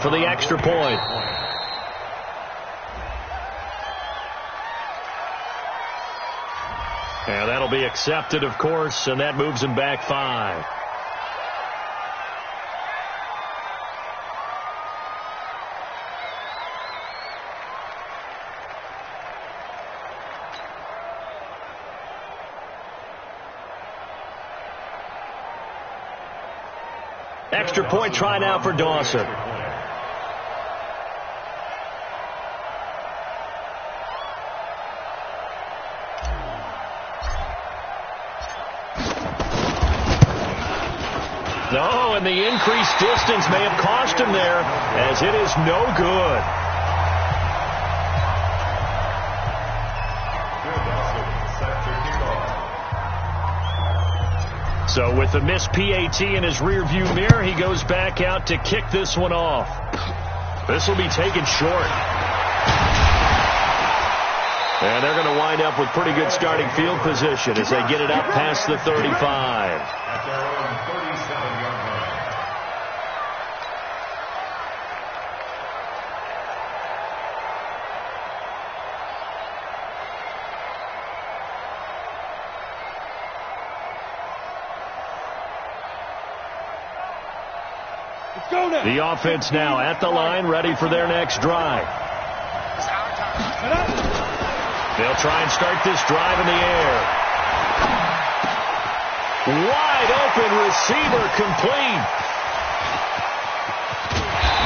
for the extra point. And that'll be accepted, of course, and that moves him back 5. Extra point try now for Dawson. No, and the increased distance may have cost him there, as it is no good. So with the missed PAT in his rearview mirror, he goes back out to kick this one off. This will be taken short. And they're going to wind up with pretty good starting field position as they get it up past the 35. At their own 37-yard line. The offense now at the line, ready for their next drive. They'll try and start this drive in the air. Wide open receiver, complete.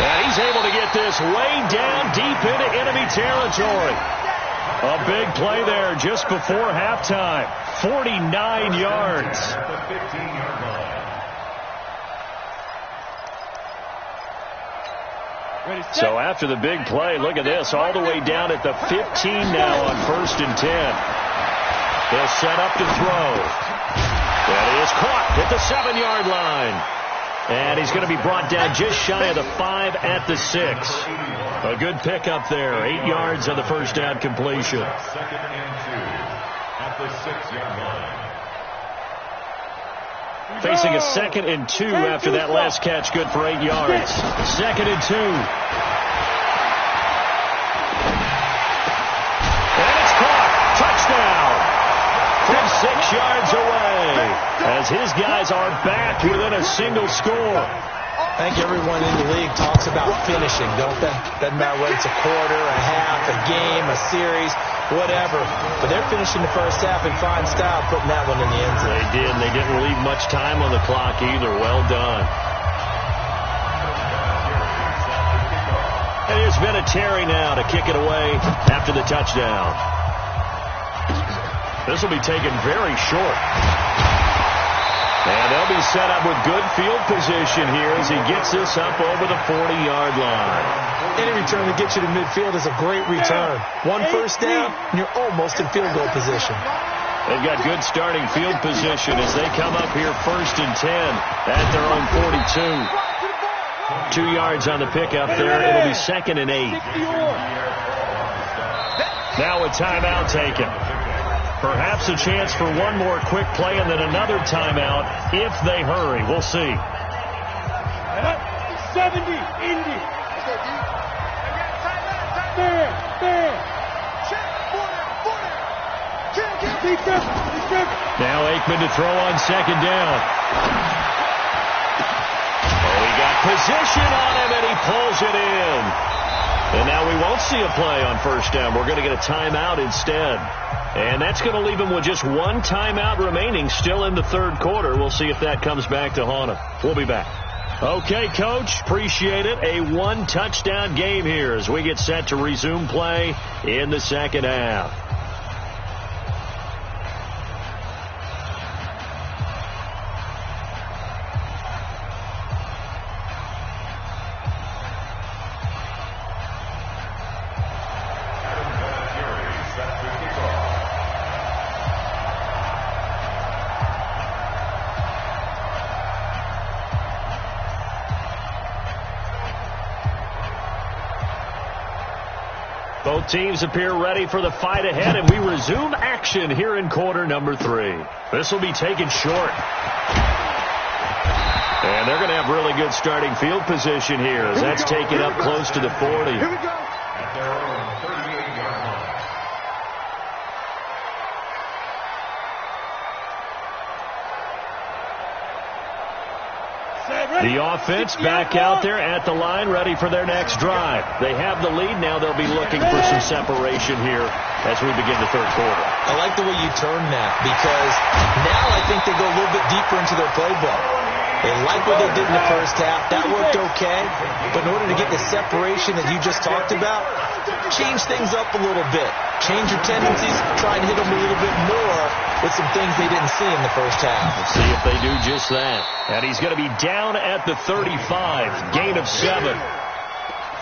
And he's able to get this way down deep into enemy territory. A big play there just before halftime. 49 yards. At the 15-yard line. So after the big play, look at this, all the way down at the 15 now on 1st and 10. They'll set up to throw. That is caught at the 7-yard line. And he's going to be brought down just shy of the 5 at the 6. A good pickup there, 8 yards on the first down completion. 2nd and 2 at the 6-yard line. Facing a 2nd and 2 after that last catch, good for 8 yards. 2nd and 2. And it's caught. Touchdown. From 6 yards away. As his guys are back within a single score. I think everyone in the league talks about finishing, don't they? Doesn't matter whether it's a quarter, a half, a game, a series, whatever. But they're finishing the first half in fine style, putting that one in the end zone. They did, and they didn't leave much time on the clock either. Well done. And here's Vinatieri now to kick it away after the touchdown. This will be taken very short. And they'll be set up with good field position here as he gets this up over the 40-yard line. Any return that gets you to midfield is a great return. One first down, and you're almost in field goal position. They've got good starting field position as they come up here 1st and 10 at their own 42. 2 yards on the pickup there. It'll be 2nd and 8. Now a timeout taken. Perhaps a chance for one more quick play and then another timeout if they hurry. We'll see. 70, Indy. Now Aikman to throw on 2nd down. Oh, he got position on him and he pulls it in. And now we won't see a play on 1st down. We're going to get a timeout instead. And that's going to leave him with just one timeout remaining still in the 3rd quarter. We'll see if that comes back to haunt him. We'll be back. Okay, Coach, appreciate it. A 1-touchdown game here as we get set to resume play in the 2nd half. Both teams appear ready for the fight ahead, and we resume action here in quarter number 3. This will be taken short. And they're going to have really good starting field position here as that's taken up close to the 40. At their own 38-yard line. The offense back out there at the line, ready for their next drive. They have the lead. Now they'll be looking for some separation here as we begin the third quarter. I like the way you turn that, because now I think they go a little bit deeper into their playbook. They like what they did in the first half. That worked okay. But in order to get the separation that you just talked about, change things up a little bit. Change your tendencies. Try and hit them a little bit more with some things they didn't see in the first half. Let's see if they do just that. And he's going to be down at the 35. Gain of 7.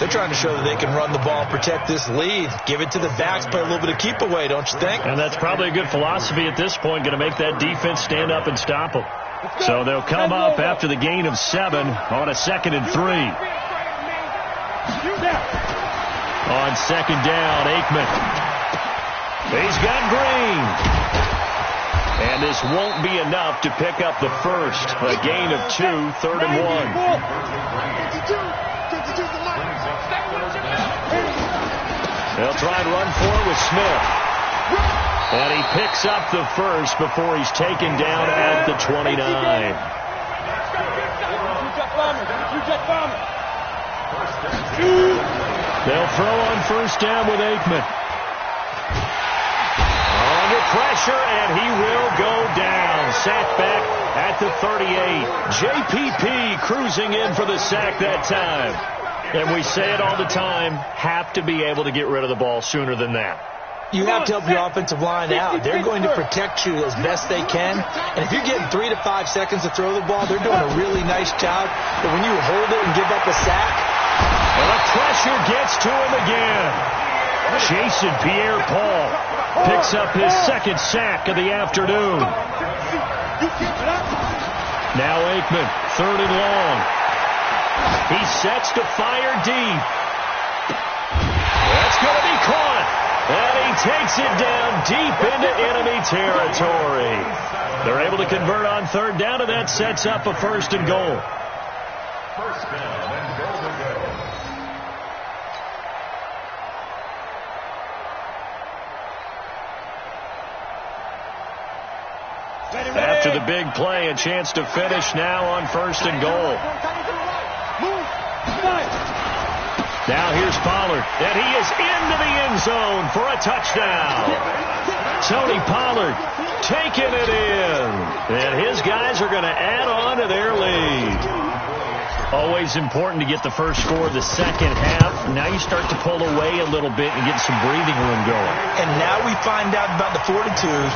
They're trying to show that they can run the ball, protect this lead, give it to the backs, play a little bit of keep away, don't you think? And that's probably a good philosophy at this point, going to make that defense stand up and stop them. So they'll come up after the gain of 7 on a 2nd and 3. On 2nd down, Aikman. He's got Green. And this won't be enough to pick up the first. A gain of 2, 3rd and 1. They'll try and run for it with Smith. And he picks up the first before he's taken down at the 29. They'll throw on first down with Aikman. Under pressure, and he will go down. Sacked back at the 38. JPP cruising in for the sack that time. And we say it all the time, have to be able to get rid of the ball sooner than that. You have to help your offensive line out. They're going to protect you as best they can. And if you're getting 3 to 5 seconds to throw the ball, they're doing a really nice job. But when you hold it and give up a sack, and the pressure gets to him again. Jason Pierre-Paul picks up his 2nd sack of the afternoon. Now Aikman, 3rd and long. He sets to fire deep. That's going to be caught. And he takes it down deep into enemy territory. They're able to convert on 3rd down, and that sets up a 1st and goal. First down and goal to go. After the big play, a chance to finish now on 1st and goal. Now here's Pollard, and he is into the end zone for a touchdown. Tony Pollard taking it in, and his guys are going to add on to their lead. Always important to get the first score of the second half. Now you start to pull away a little bit and get some breathing room going. And now we find out about the fortitude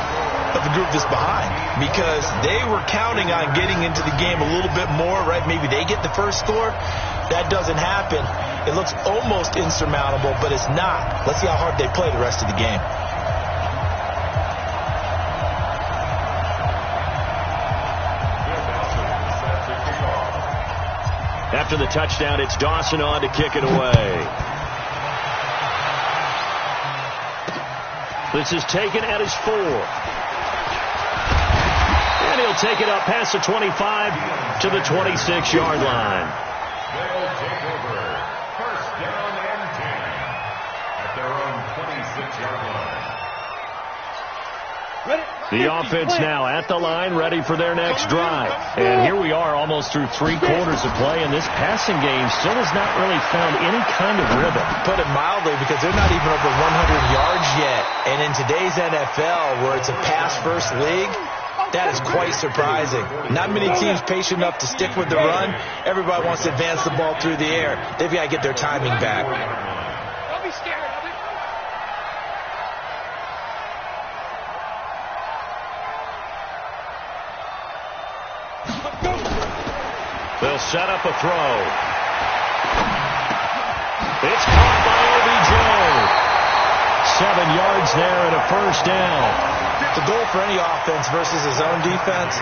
of the group that's behind, because they were counting on getting into the game a little bit more, right? Maybe they get the first score. That doesn't happen. It looks almost insurmountable, but it's not. Let's see how hard they play the rest of the game. After the touchdown, it's Dawson on to kick it away. This is taken at his 4. And he'll take it up past the 25 to the 26-yard line. They'll take over. First down and 10 at their own 26-yard line. The offense now at the line, ready for their next drive. And here we are almost through 3 quarters of play, and this passing game still has not really found any kind of rhythm. Put it mildly, because they're not even over 100 yards yet. And in today's NFL, where it's a pass-first league, that is quite surprising. Not many teams patient enough to stick with the run. Everybody wants to advance the ball through the air. They've got to get their timing back. Don't be scared of it. They'll set up a throw. It's caught by OBJ. 7 yards there and a first down. The goal for any offense versus his own defense,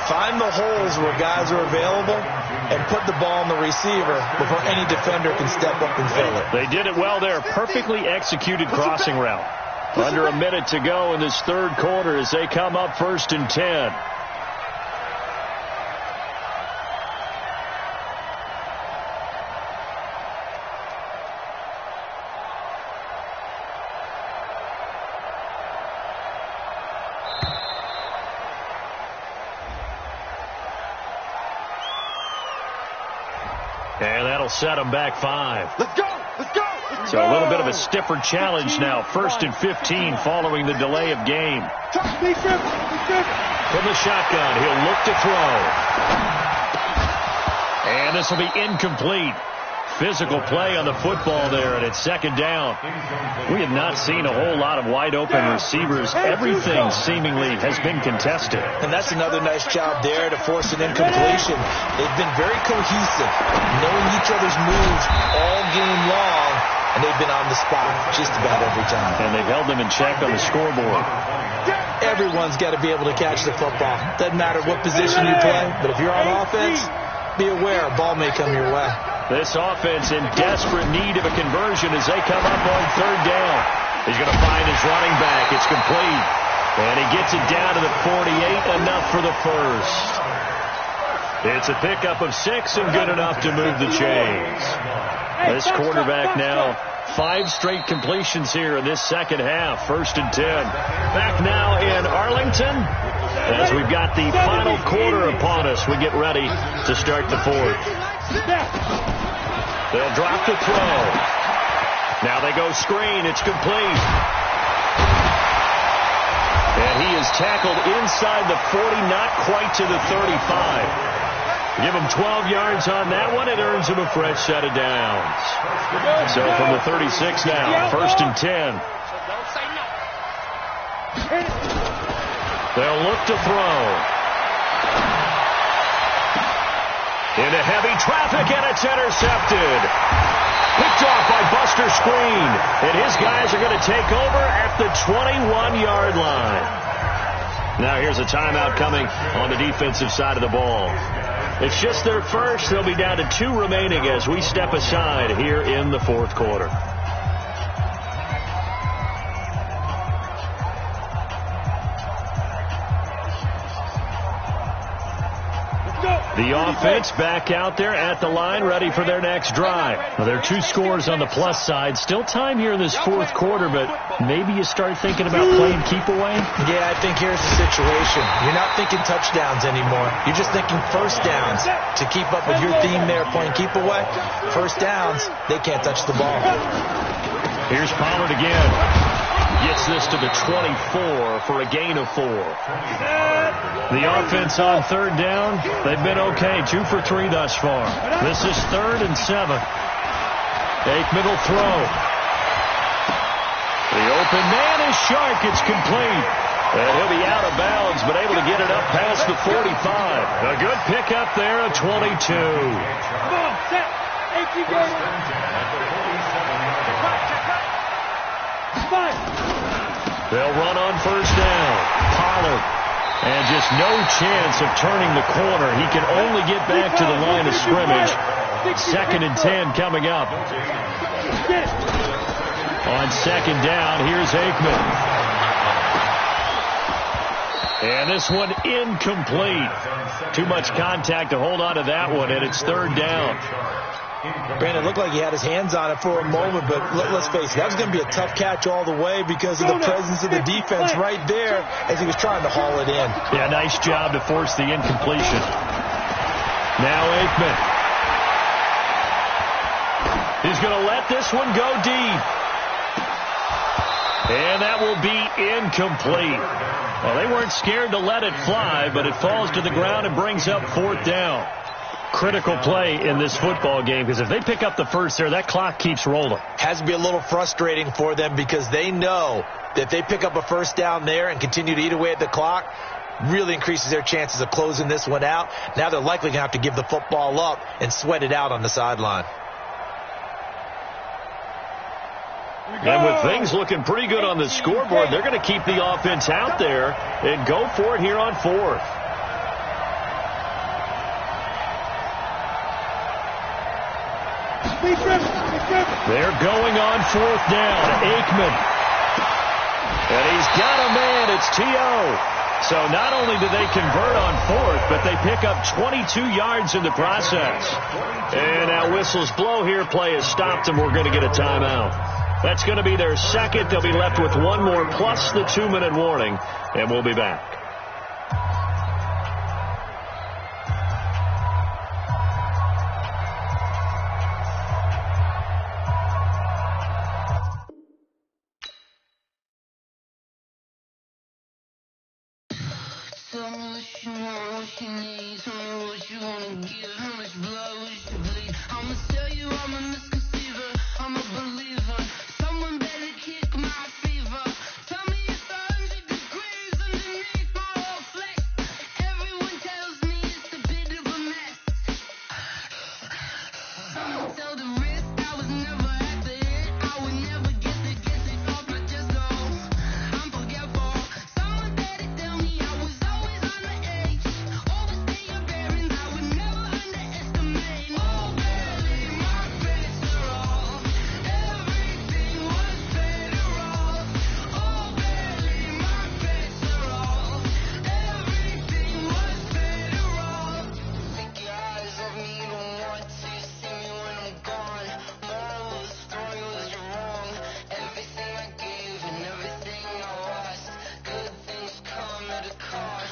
find the holes where guys are available and put the ball on the receiver before any defender can step up and fill it. They did it well there. Perfectly executed crossing route. Under a minute to go in this third quarter as they come up 1st and 10. set them back 5. Let's go! Let's go! So a little bit of a stiffer challenge now. 1st and 15 following the delay of game. From the shotgun, he'll look to throw. And this will be incomplete. Physical play on the football there, and it's 2nd down. We have not seen a whole lot of wide-open receivers. Everything seemingly has been contested. And that's another nice job there to force an incompletion. They've been very cohesive, knowing each other's moves all game long, and they've been on the spot just about every time. And they've held them in check on the scoreboard. Everyone's got to be able to catch the football. Doesn't matter what position you play, but if you're on offense, be aware a ball may come your way. This offense in desperate need of a conversion as they come up on 3rd down. He's going to find his running back. It's complete. And he gets it down to the 48, enough for the first. It's a pickup of 6 and good enough to move the chains. This quarterback now, 5 straight completions here in this 2nd half. 1st and 10. Back now in Arlington as we've got the final quarter upon us. We get ready to start the 4th. They'll drop the throw. Now they go screen. It's complete. And he is tackled inside the 40, not quite to the 35. Give him 12 yards on that one. It earns him a fresh set of downs. So from the 36 now, 1st and 10. They'll look to throw. Into heavy traffic, and it's intercepted. Picked off by Buster Screen. And his guys are going to take over at the 21-yard line. Now here's a timeout coming on the defensive side of the ball. It's just their first. They'll be down to 2 remaining as we step aside here in the 4th quarter. The offense back out there at the line, ready for their next drive. Well, there are 2 scores on the plus side. Still time here in this 4th quarter, but maybe you start thinking about playing keep away? Yeah, I think here's the situation. You're not thinking touchdowns anymore. You're just thinking first downs. To keep up with your theme there, playing keep away, first downs, they can't touch the ball. Here's Pollard again. Gets this to the 24 for a gain of 4. The offense on 3rd down, they've been okay. 2 for 3 thus far. This is 3rd and 7. Aikman will throw. The open man is Shark. It's complete. And he'll be out of bounds, but able to get it up past the 45. A good pickup there at 22. Come on, set. They'll run on 1st down. Pollard. And just no chance of turning the corner. He can only get back to the line of scrimmage. 2nd and 10 coming up. On 2nd down, here's Aikman. And this one incomplete. Too much contact to hold on to that one, and it's 3rd down. Brandon, it looked like he had his hands on it for a moment, but let's face it, that was going to be a tough catch all the way because of the presence of the defense right there as he was trying to haul it in. Yeah, nice job to force the incompletion. Now Aikman. He's going to let this one go deep. And that will be incomplete. Well, they weren't scared to let it fly, but it falls to the ground and brings up 4th down. Critical play in this football game because if they pick up the first there, that clock keeps rolling. Has to be a little frustrating for them because they know that if they pick up a 1st down there and continue to eat away at the clock, really increases their chances of closing this one out. Now they're likely going to have to give the football up and sweat it out on the sideline. And with things looking pretty good on the scoreboard, they're going to keep the offense out there and go for it here on 4th. They're going on 4th down. Aikman. And he's got a man. It's T.O. So not only do they convert on 4th, but they pick up 22 yards in the process. And now whistles blow here. Play has stopped, and we're going to get a timeout. That's going to be their 2nd. They'll be left with 1 more plus the 2-minute warning, and we'll be back. Tell me what you want, what you need. Tell me what you wanna give. How much blood would you bleed? I'ma tell you I'm a misconceiver. I'm a believer. Someone better kick my fever. Tell me it's 100 degrees underneath my whole flesh. Everyone tells me it's a bit of a mess. Someone tell the wrist I was never at the hit. I would never get it off my chest though. I'm forgetful. Someone better tell me I was always on the edge. Overstay your bearings, I would never underestimate. Oh, barely my best are all. Everything was better off. Oh, barely my best are all. Everything was better off. Take your eyes off me, don't want to see me when I'm gone. Moral of the story was you're wrong. Everything I gave and everything I lost. Good things come at a cost.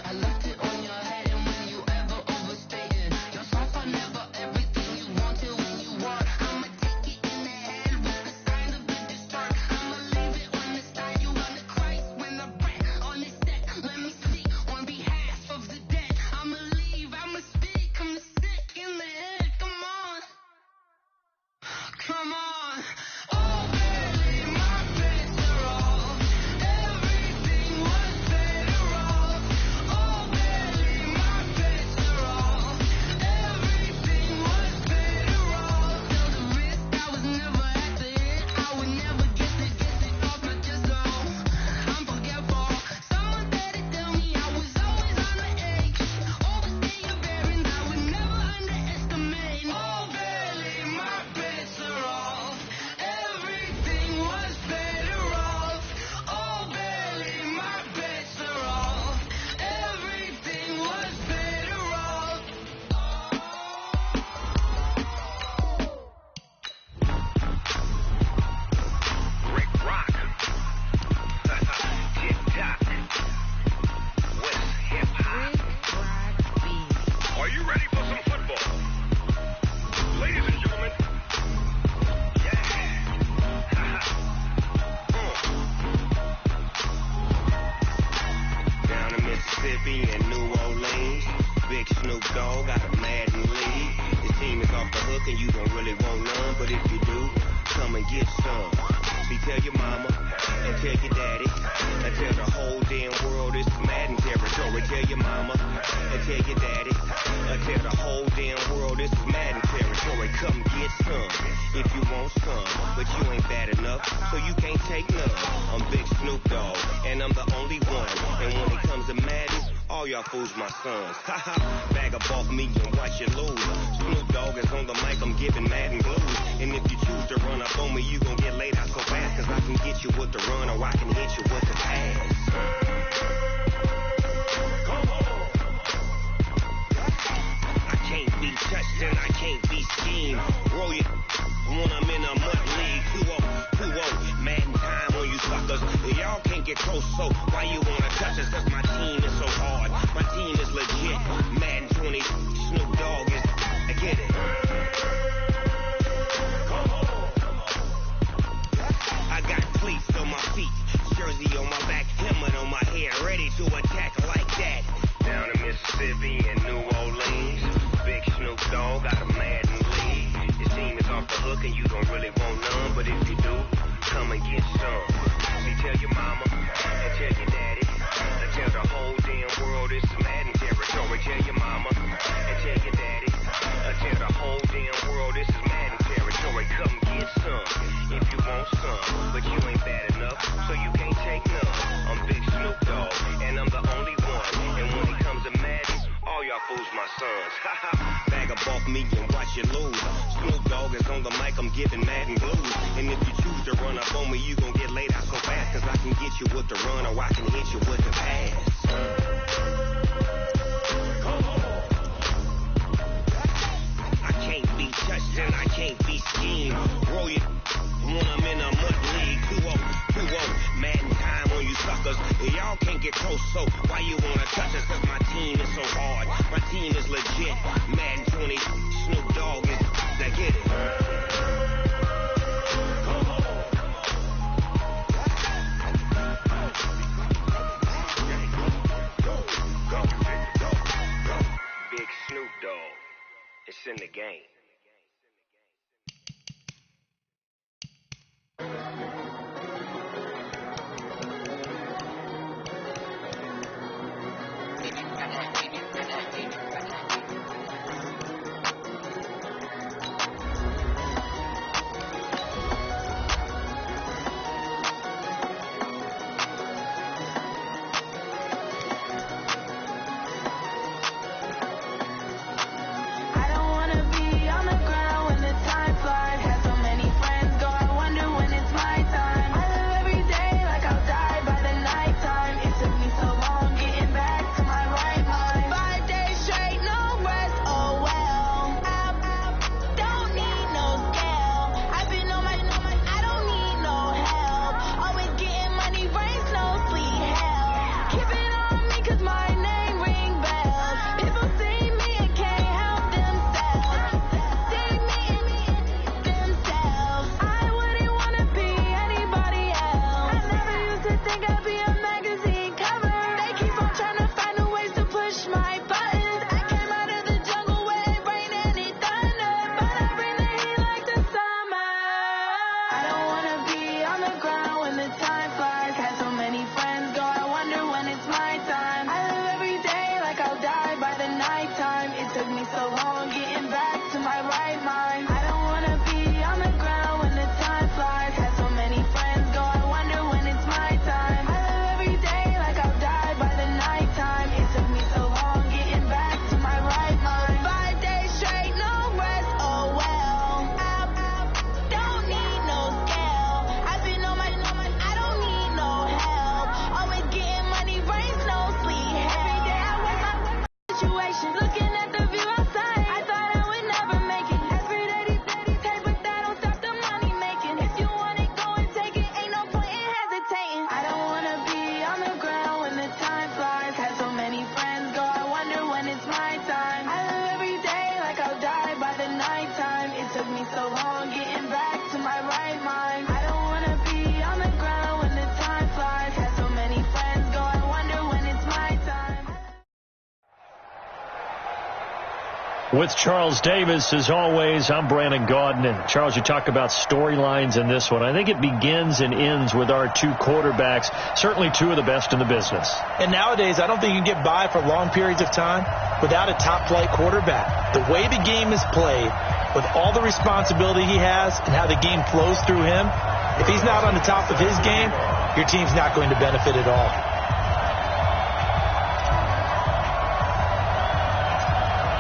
I left it on your head, and when you ever overstay it, yourself are never everything you wanted when you want. I'ma take it in the head with the sign of the distort. I'ma leave it on the side. You on the Christ when the breath on the set. Let me speak on behalf of the dead. I'ma leave, I'ma speak. I'm sick in the head. Come on, come on. Oh, barely my best are all. Everything was better off. Oh, barely my best are all. Everything was better off. Tell the wrist I was never at the hit. I would never get it off my chest though. I'm forgetful. Someone better tell me I was always on the edge. Overstay your bearings, I would never underestimate. Oh, barely my best are all. Everything was better off. Oh, barely my best are all. Everything was better off. Rick Rock. Tick-tock. West hip-hop. Are you ready for some football? Ladies and gentlemen. Yeah. Down in Mississippi and New Orleans, Big Snoop Dogg got a Madden lead. His team is off the hook and you don't really want none, but if you do, come and get some. See, tell your mama and tell your daddy and tell the whole damn world it's Madden territory. Tell your mama and tell your daddy and tell the whole damn world it's Madden territory. Come get some if you want some, but you ain't bad enough, so you can't take none. I'm Big Snoop Dogg and I'm the only one, and when it comes to Madden, all y'all fools my sons. Bag up off me and watch you lose. Snoop Dogg is on the mic, I'm giving Madden blues. And if you choose to run up on me, you gon' get laid out so fast, cause I can get you with the run or I can hit you with the pass. Come on. I can't be touched and I can't be schemed. Roll you when I'm in a mud league. 2-0, Madden time on you suckers. Y'all can't get close, so why you wanna touch us? Cause my team is so hard. My team is legit. Madden 20, Snoop Dogg is, I get it. Come on. I got cleats on my feet, jersey on my back, helmet on my head, ready to attack like that. Down in Mississippi and New Orleans, Big Snoop Dogg got a Madden lead. His team is off the hook and you don't really want none, but if you do, come and get some. See, tell your mama and tell your daddy and tell the whole damn world it's Madden territory. Tell your mama and tell your daddy and tell the whole damn world this is Madden territory. Come get some if you want some, but you ain't bad enough, so you can't take none. I'm Big Snoop Dogg and I'm the only one, and when it comes to Madden, all y'all fools my sons. Bag up off me and watch you lose. Snoop Dogg is on the mic, I'm giving Madden blues. And if you choose to run up on me, you gon' get laid out so fast, cause I can get you with the run or I can hit you with the pass. Come on. I can't be touched and I can't be schemed. Roll you when I'm in a mud league. 2-0, Madden time on you suckers. Y'all can't get close, so why you wanna touch us? Cause my team is so hard. My team is legit. Madden 20, Snoop Dogg is, I get it. Come on. With Charles Davis, as always, I'm Brandon Gaudin. And Charles, you talk about storylines in this one. I think it begins and ends with our two quarterbacks, certainly two of the best in the business. And nowadays, I don't think you can get by for long periods of time without a top-flight quarterback. The way the game is played, with all the responsibility he has and how the game flows through him, if he's not on the top of his game, your team's not going to benefit at all.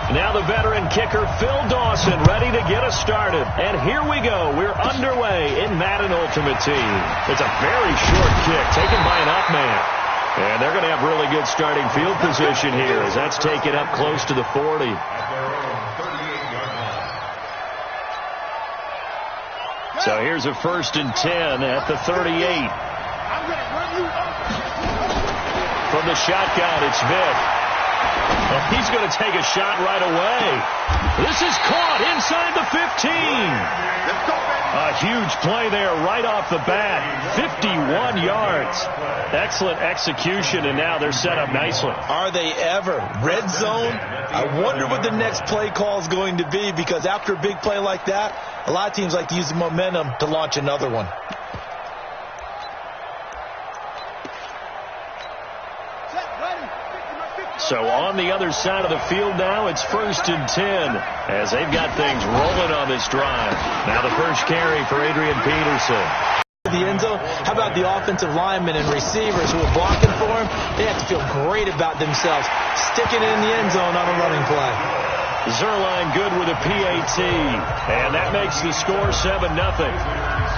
Now the veteran kicker, Phil Dawson, ready to get us started. And here we go. We're underway in Madden Ultimate Team. It's a very short kick taken by an up man. And they're going to have really good starting field position here as that's taken up close to the 40. So here's a 1st and 10 at the 38. From the shotgun, it's Smith. Well, he's going to take a shot right away. This is caught inside the 15. A huge play there right off the bat. 51 yards. Excellent execution, and now they're set up nicely. Are they ever? Red zone? I wonder what the next play call is going to be, because after a big play like that, a lot of teams like to use the momentum to launch another one. So on the other side of the field now, it's 1st and 10 as they've got things rolling on this drive. Now the first carry for Adrian Peterson. The end zone. How about the offensive linemen and receivers who are blocking for him? They have to feel great about themselves, sticking it in the end zone on a running play. Zerline good with a PAT, and that makes the score 7-0.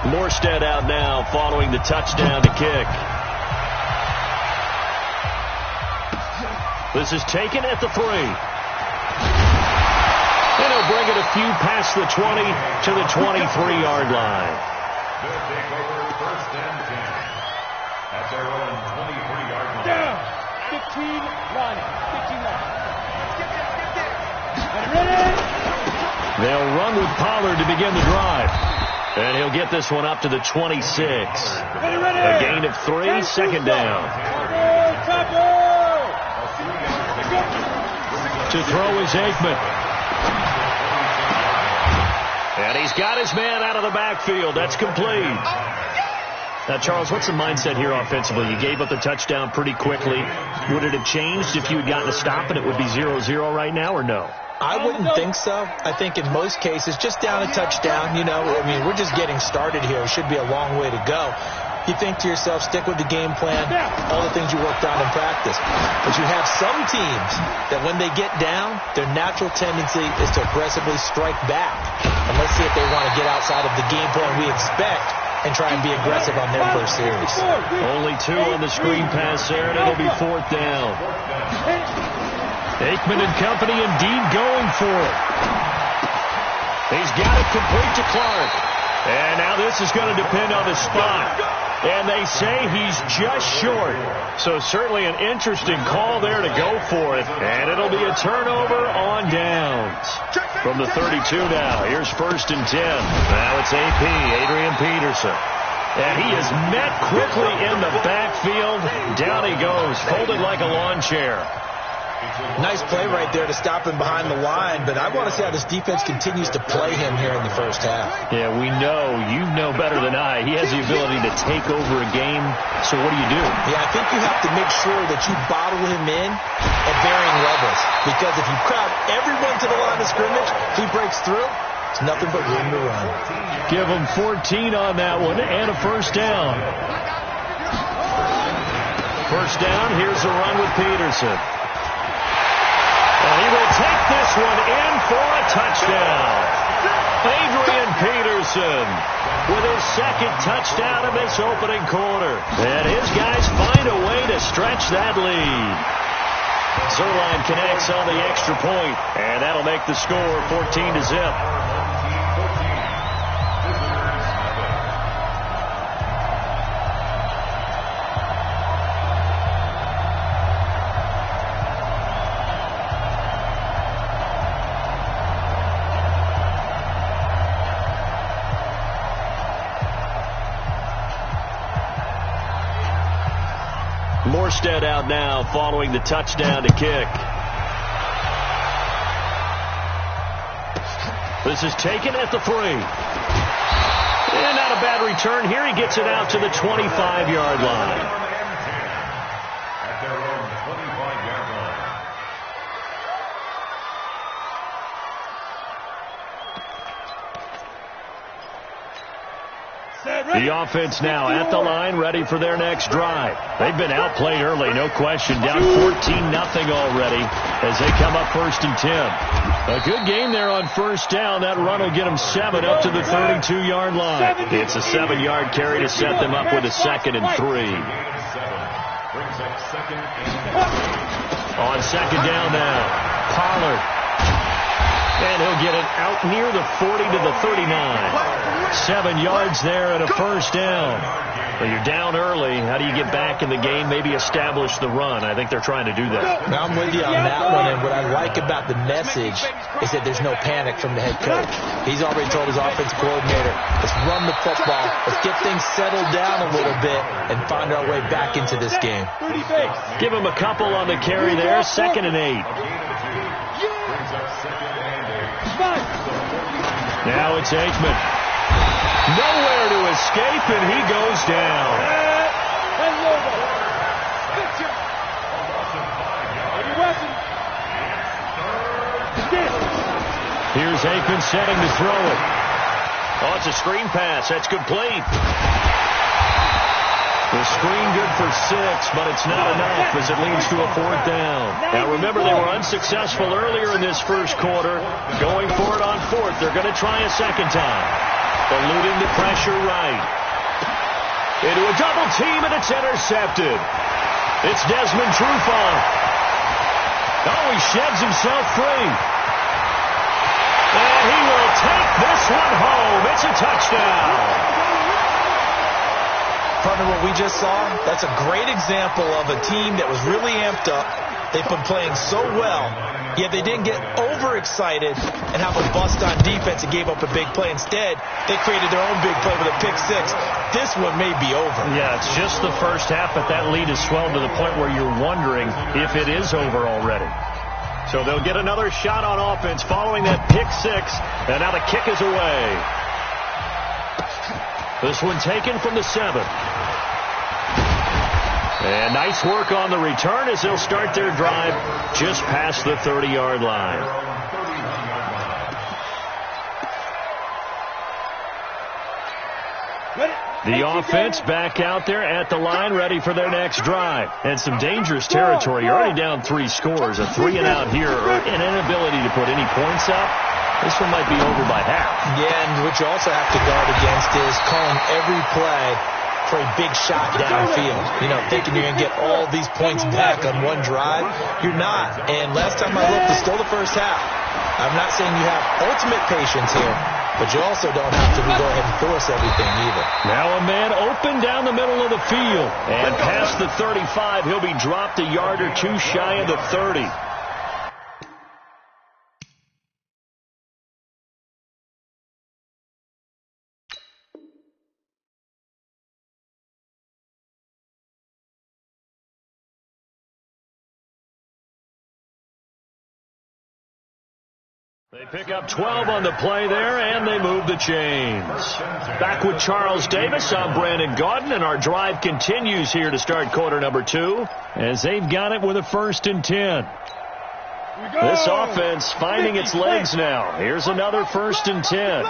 Morstead out now following the touchdown to kick. This is taken at the 3. And he'll bring it a few past the 20 to the 23-yard line. They'll take over 1st and 10 at their own 23-yard line. Down. 15 line. 15 line. Ready? They'll run with Pollard to begin the drive. And he'll get this one up to the 26. A gain of 3, 2nd down. To throw is Aikman. And he's got his man out of the backfield. That's complete. Now, Charles, what's the mindset here offensively? You gave up the touchdown pretty quickly. Would it have changed if you had gotten a stop and it would be 0-0 right now, or no? I wouldn't think so. I think in most cases, just down a touchdown, we're just getting started here. It should be a long way to go. You think to yourself, stick with the game plan, all the things you worked on in practice. But you have some teams that when they get down, their natural tendency is to aggressively strike back. And let's see if they want to get outside of the game plan we expect and try and be aggressive on their first series. Only 2 on the screen pass there, and it'll be 4th down. Aikman and company indeed going for it. He's got it complete to Clark. And now this is going to depend on the spot. And they say he's just short. So certainly an interesting call there to go for it. And it'll be a turnover on downs. From the 32 now, here's 1st and 10. Now it's AP, Adrian Peterson. And he is met quickly in the backfield. Down he goes, folded like a lawn chair. Nice play right there to stop him behind the line, but I want to see how this defense continues to play him here in the first half. Yeah, we know. You know better than I. He has the ability to take over a game, so what do you do? Yeah, I think you have to make sure that you bottle him in at varying levels, because if you crowd everyone to the line of scrimmage, he breaks through, it's nothing but room to run. Give him 14 on that one and a 1st down. 1st down, here's the run with Peterson. And he will take this one in for a touchdown. Adrian Peterson with his 2nd touchdown of this opening quarter. And his guys find a way to stretch that lead. Zerline connects on the extra point, and that'll make the score 14-0. Morstead out now following the touchdown to kick. This is taken at the 3. And not a bad return here. He gets it out to the 25-yard line. At their own 25-yard line. The offense now at the line, ready for their next drive. They've been outplayed early, no question. Down 14-0 already as they come up 1st and 10. A good game there on 1st down. That run will get them 7 up to the 32-yard line. It's a 7-yard carry to set them up with a 2nd and 3. On 2nd down now, Pollard. And he'll get it out near the 40 to the 39. 7 yards there and a 1st down. Well, you're down early. How do you get back in the game? Maybe establish the run. I think they're trying to do that. Now, I'm with you on that one, and what I like about the message is that there's no panic from the head coach. He's already told his offense coordinator, let's run the football, let's get things settled down a little bit, and find our way back into this game. Give him a couple on the carry there, 2nd and 8. Now it's Aikman. Nowhere to escape, and he goes down. Here's Aikman setting to throw it. Oh, it's a screen pass. That's complete. The screen good for 6, but it's not enough as it leads to a 4th down. Now remember, they were unsuccessful earlier in this first quarter. Going for it on 4th. They're going to try a 2nd time. Eluding the pressure right. Into a double team, and it's intercepted. It's Desmond Trufant. Oh, he sheds himself free. And he will take this one home. It's a touchdown. Partner, what we just saw, that's a great example of a team that was really amped up. They've been playing so well, yet they didn't get overexcited and have a bust on defense and gave up a big play. Instead, they created their own big play with a pick 6. This one may be over. Yeah, it's just the first half, but that lead has swelled to the point where you're wondering if it is over already. So they'll get another shot on offense following that pick 6, and now the kick is away. This one taken from the 7. And nice work on the return as they'll start their drive just past the 30-yard line. The offense back out there at the line, ready for their next drive. And some dangerous territory. You're already down 3 scores. A 3-and-out here, or an inability to put any points up. This one might be over by half. Yeah, and what you also have to guard against is calling every play for a big shot downfield. You know, thinking you're going to get all these points back on one drive. You're not. And last time I looked, it's still the first half. I'm not saying you have ultimate patience here, but you also don't have to go ahead and force everything either. Now a man open down the middle of the field. And past the 35, he'll be dropped a yard or 2 shy of the 30. They pick up 12 on the play there, and they move the chains. Back with Charles Davis, I'm Brandon Gaudin, and our drive continues here to start quarter number 2, as they've got it with a 1st and 10. This offense finding its legs now. Here's another 1st and 10.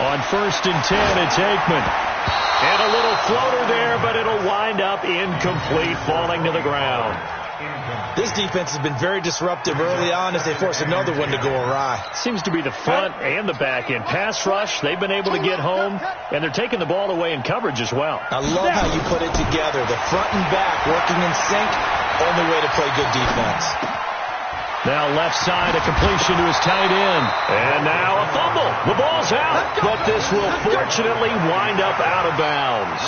On 1st and 10, it's Aikman. And a little floater there, but it'll wind up incomplete, falling to the ground. This defense has been very disruptive early on as they force another one to go awry. Seems to be the front and the back end. Pass rush, they've been able to get home, and they're taking the ball away in coverage as well. I love how you put it together. The front and back working in sync, only way to play good defense. Now left side, a completion to his tight end. And now a fumble. The ball's out, but this will fortunately wind up out of bounds.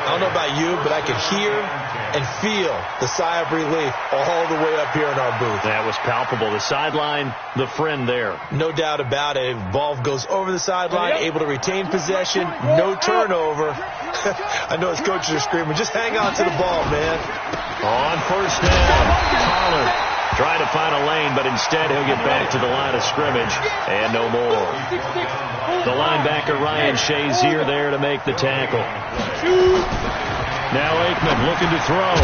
I don't know about you, but I could hear and feel the sigh of relief all the way up here in our booth. That was palpable. The sideline, the friend there. No doubt about it. Ball goes over the sideline, able to retain possession, no turnover. I know his coaches are screaming, just hang on to the ball, man. On first down, Pollard trying to find a lane, but instead he'll get back to the line of scrimmage and no more. The linebacker Ryan Shazier there to make the tackle. Now Aikman looking to throw.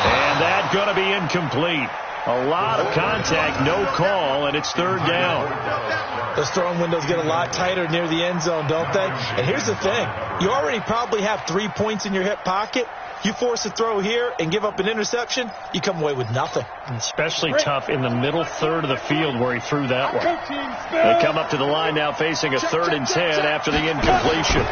And that's going to be incomplete. A lot of contact, no call, and it's third down. Those throwing windows get a lot tighter near the end zone, don't they? And here's the thing. You already probably have 3 points in your hip pocket. You force a throw here and give up an interception, you come away with nothing. Especially tough in the middle third of the field where he threw that one. They come up to the line now facing a 3rd and 10 after the incompletion.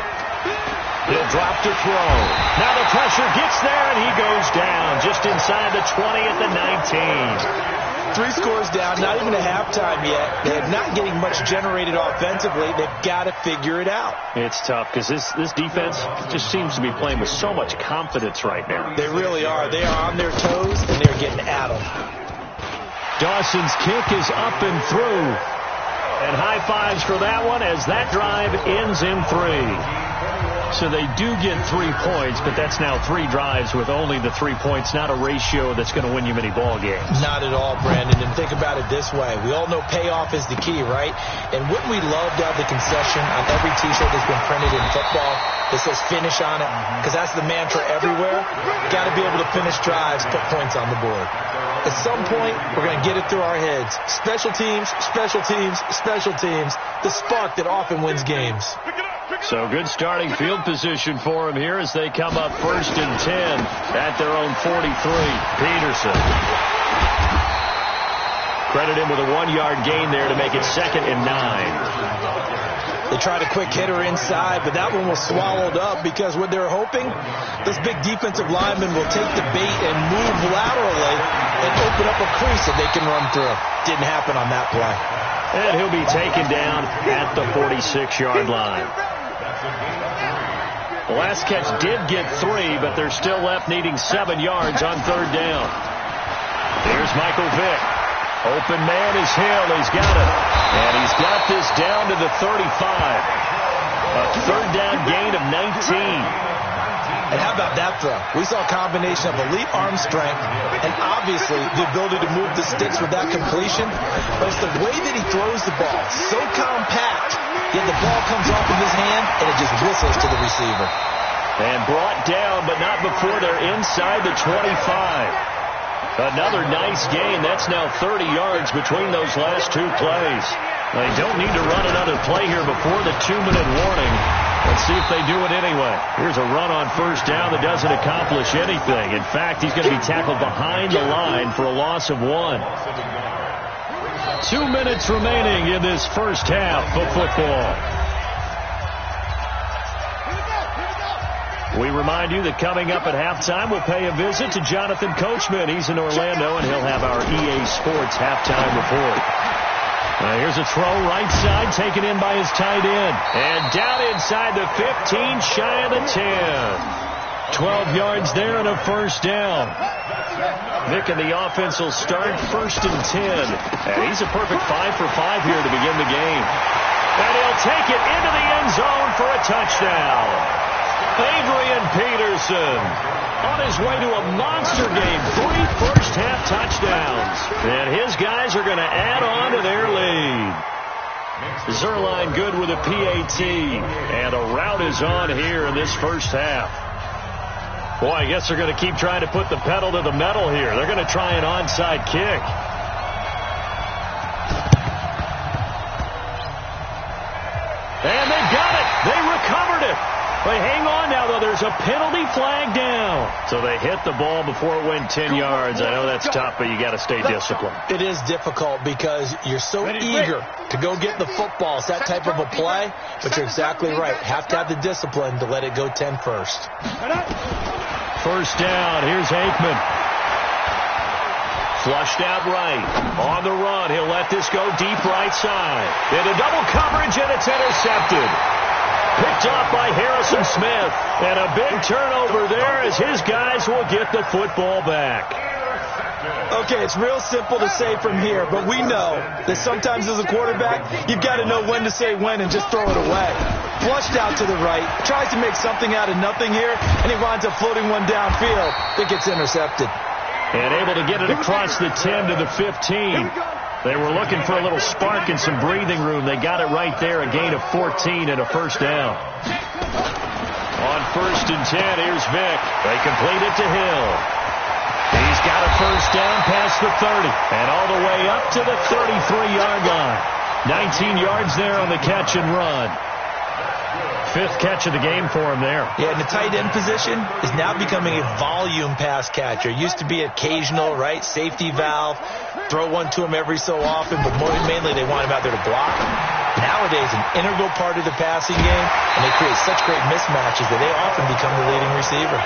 He'll drop to throw. Now the pressure gets there, and he goes down just inside the 20 at the 19. 3 scores down, not even a halftime yet. They're not getting much generated offensively. They've got to figure it out. It's tough because this defense just seems to be playing with so much confidence right now. They really are. They are on their toes, and they're getting at them. Dawson's kick is up and through. And high fives for that one as that drive ends in 3. So they do get 3 points, but that's now 3 drives with only the 3 points, not a ratio that's going to win you many ball games. Not at all, Brandon. And think about it this way. We all know payoff is the key, right? And wouldn't we love to have the concession on every T-shirt that's been printed in football that says finish on it? Because that's the mantra everywhere. Got to be able to finish drives, put points on the board. At some point, we're going to get it through our heads. Special teams, special teams, special teams. The spark that often wins games. So good starting field position for him here as they come up 1st and 10 at their own 43. Peterson. Credit him with a 1-yard gain there to make it 2nd and 9. They tried a quick hitter inside, but that one was swallowed up because what they're hoping, this big defensive lineman will take the bait and move laterally and open up a crease that they can run through. Didn't happen on that play. And he'll be taken down at the 46-yard line. The last catch did get 3, but they're still left needing 7 yards on 3rd down. Here's Michael Vick. Open man is Hill. He's got it. And he's got this down to the 35. A 3rd down gain of 19. And how about that throw? We saw a combination of elite arm strength and obviously the ability to move the sticks with that completion. But it's the way that he throws the ball. So compact, yet the ball comes off of his hand and it just whistles to the receiver. And brought down, but not before they're inside the 25. Another nice gain. That's now 30 yards between those last 2 plays. They don't need to run another play here before the 2-minute warning. Let's see if they do it anyway. Here's a run on 1st down that doesn't accomplish anything. In fact, he's going to be tackled behind the line for a loss of 1. 2 minutes remaining in this first half of football. We remind you that coming up at halftime, we'll pay a visit to Jonathan Coachman. He's in Orlando, and he'll have our EA Sports halftime report. Here's a throw right side, taken in by his tight end. And down inside the 15, shy of the 10. 12 yards there and a 1st down. Vick and the offense will start 1st and 10. And he's a perfect 5 for 5 here to begin the game. And he'll take it into the end zone for a touchdown. Adrian Peterson on his way to a monster game. 3 first-half touchdowns. And his guys are going to add on to their lead. Zerline good with a PAT. And a rout is on here in this first half. Boy, I guess they're going to keep trying to put the pedal to the metal here. They're going to try an onside kick. And they got it. They recovered it. They hang on now, though. There's a penalty flag down. So they hit the ball before it went 10 yards. I know that's tough, but you got to stay disciplined. It is difficult because you're so eager to go get the football. It's that type of a play, but you're exactly right. Have to have the discipline to let it go 10 first. 1st down. Here's Aikman. Flushed out right. On the run. He'll let this go deep right side. Into double coverage, and it's intercepted. picked off by Harrison Smith. And a big turnover there as his guys will get the football back. Okay, it's real simple to say from here, but we know that sometimes as a quarterback, you've got to know when to say when and just throw it away. Flushed out to the right, tries to make something out of nothing here, and he winds up floating one downfield that gets intercepted. And able to get it across the 10 to the 15. They were looking for a little spark and some breathing room. They got it right there, a gain of 14 and a first down. On 1st and 10, here's Vick. They complete it to Hill. He's got a first down past the 30 and all the way up to the 33-yard line. 19 yards there on the catch and run. 5th catch of the game for him there. Yeah, and the tight end position is now becoming a volume pass catcher. Used to be occasional, right? Safety valve. Throw one to him every so often, but mainly they want him out there to block him. Nowadays, an integral part of the passing game, and they create such great mismatches that they often become the leading receiver.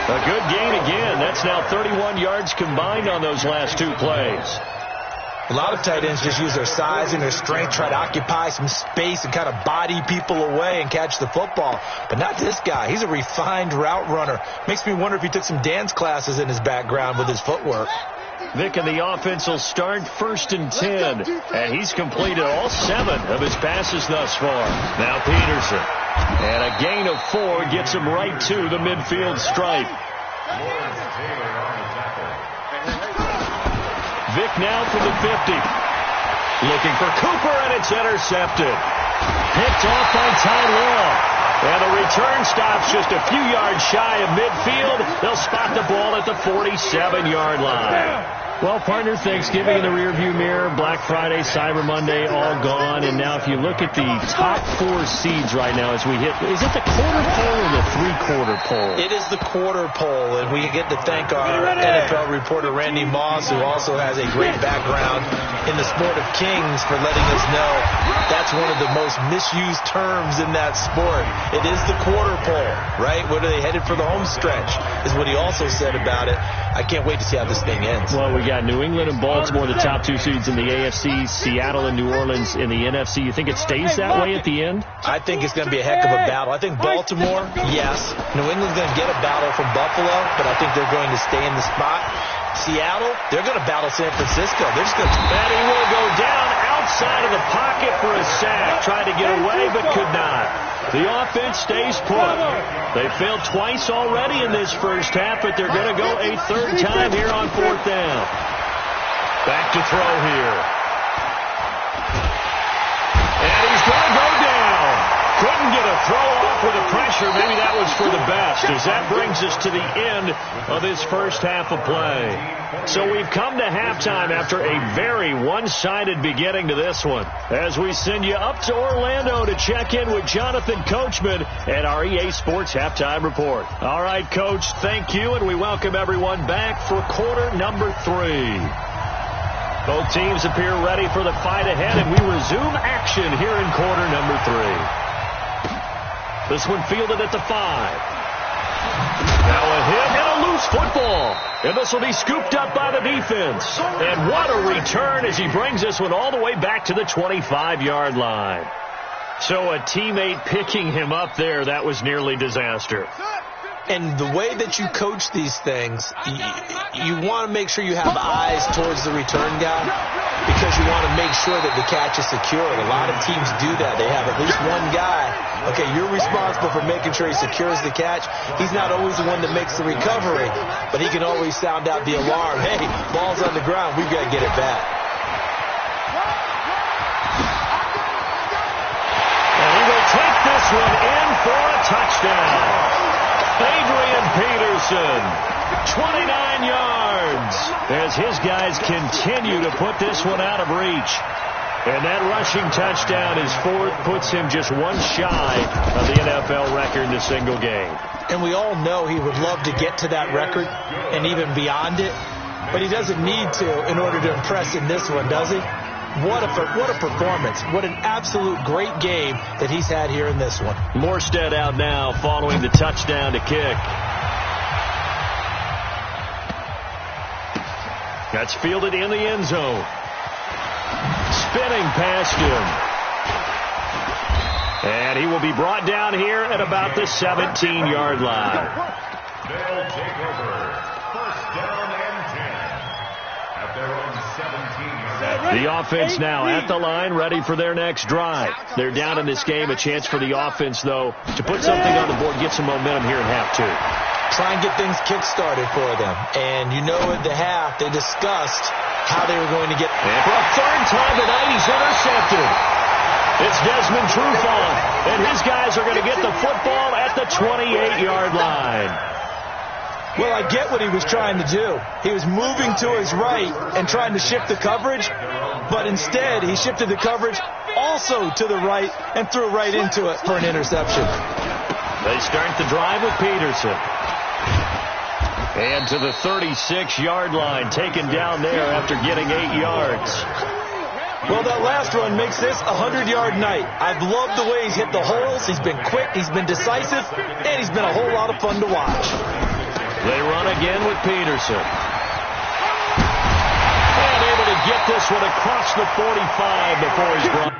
A good gain again. That's now 31 yards combined on those last 2 plays. A lot of tight ends just use their size and their strength, try to occupy some space and kind of body people away and catch the football. But not this guy. He's a refined route runner. Makes me wonder if he took some dance classes in his background with his footwork. Vick and the offense will start 1st and 10. And he's completed all 7 of his passes thus far. Now Peterson. And a gain of 4 gets him right to the midfield stripe. Vick now from the 50. Looking for Cooper, and it's intercepted. Picked off by Ty Law. And the return stops just a few yards shy of midfield. They'll spot the ball at the 47-yard line. Well, partner, Thanksgiving in the rearview mirror, Black Friday, Cyber Monday, all gone. And now if you look at the top 4 seeds right now as we hit, is it the quarter pole or the 3/4 pole? It is the quarter pole, and we get to thank our NFL reporter, Randy Moss, who also has a great background in the sport of kings, for letting us know that's one of the most misused terms in that sport. It is the quarter pole, right? What are they headed for the home stretch, is what he also said about it. I can't wait to see how this thing ends. Well, we got New England and Baltimore, the top 2 seeds in the AFC, Seattle and New Orleans in the NFC. You think it stays that way at the end? I think it's going to be a heck of a battle. I think Baltimore, yes. New England's going to get a battle from Buffalo, but I think they're going to stay in the spot. Seattle, they're going to battle San Francisco. They're just going to... And he will go down outside of the pocket for a sack. Tried to get away, but could not. The offense stays put. They failed twice already in this first half, but they're going to go a 3rd time here on 4th down. Back to throw here. And he's going to go down. Couldn't get a throw off with the pressure. Maybe that was for the best, as that brings us to the end of this first half of play. So we've come to halftime after a very one-sided beginning to this one, as we send you up to Orlando to check in with Jonathan Coachman at our EA Sports Halftime Report. All right, Coach, thank you, and we welcome everyone back for quarter number 3. Both teams appear ready for the fight ahead, and we resume action here in quarter number 3. This one fielded at the 5. Now a hit and a loose football. And this will be scooped up by the defense. And what a return as he brings this one all the way back to the 25-yard line. So a teammate picking him up there, that was nearly disaster. And the way that you coach these things, you want to make sure you have eyes towards the return guy, because you want to make sure that the catch is secured. A lot of teams do that. They have at least one guy. Okay, you're responsible for making sure he secures the catch. He's not always the one that makes the recovery, but he can always sound out the alarm. Hey, ball's on the ground. We've got to get it back. And he will take this one in for a touchdown. Adrian Peterson, 29 yards, as his guys continue to put this one out of reach. And that rushing touchdown is 4th, puts him just one shy of the NFL record in a single game. And we all know he would love to get to that record and even beyond it, but he doesn't need to in order to impress in this one, does he? What a performance. What an absolute great game that he's had here in this one. Morstead out now following the touchdown to kick. That's fielded in the end zone. Spinning past him. And he will be brought down here at about the 17-yard line. They'll take over. First down and 10. At their own 17-yard line. The offense now at the line, ready for their next drive. They're down in this game. A chance for the offense, though, to put something on the board, get some momentum here in half two. Try and get things kick-started for them. And you know at the half, they discussed how they were going to get... And for a third time tonight, he's intercepted. It's Desmond Trufant, and his guys are going to get the football at the 28-yard line. Well, I get what he was trying to do. He was moving to his right and trying to shift the coverage, but instead he shifted the coverage also to the right and threw right into it for an interception. They start the drive with Peterson. And to the 36-yard line, taken down there after getting 8 yards. Well, that last run makes this a 100-yard night. I've loved the way he's hit the holes. He's been quick, he's been decisive, and he's been a whole lot of fun to watch. They run again with Peterson. And able to get this one across the 45 before he's brought.